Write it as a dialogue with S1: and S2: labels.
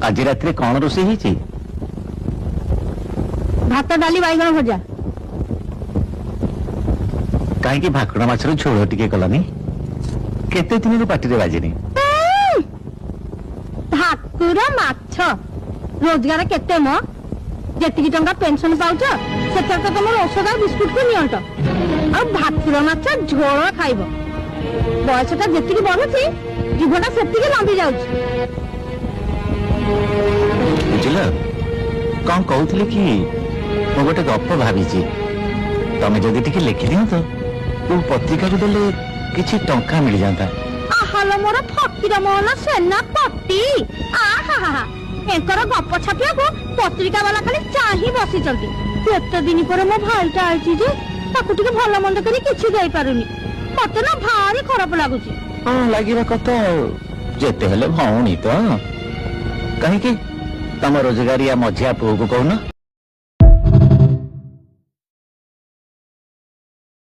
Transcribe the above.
S1: आज रात कौन रोषे
S2: भात डाली बैगन भजा
S1: कहीं भाकुड़ा माछर झोल टिके कलानी केते दिन पार्टी बाजिनी
S2: भाकुर माछ रोजगार केते मो जेतिकी टंका पेंशन पाउछ सेतर तो तुम औषध बिस्कुट को नियंट आ भाकुर माछ झोल खाइब बयसटा जेतिकी बढ़ुची जीवटा सेतिकी लंबी जाउछ
S1: बुझल कौन कहते कि मु गोटे गप भावी तमें जदि टिके लिखि दियो तो पत्रिका को देले किछि टंका मिल जाता
S2: आहालो मोर फकीर मोहन सेनापति आहा एकर गप छापिया को पत्रिका वाला खाली चाही बसी चलती केते दिन पर मो भाईटा आइछि जे ताकू टिके भलो मंद करी किछि देई पारुनी मते ना भारी खराब लागुची
S1: हां लागिबा कत जेते हेले भौणी तो कहीं कि तम रोजगारिया मझिया पुओ को कहूना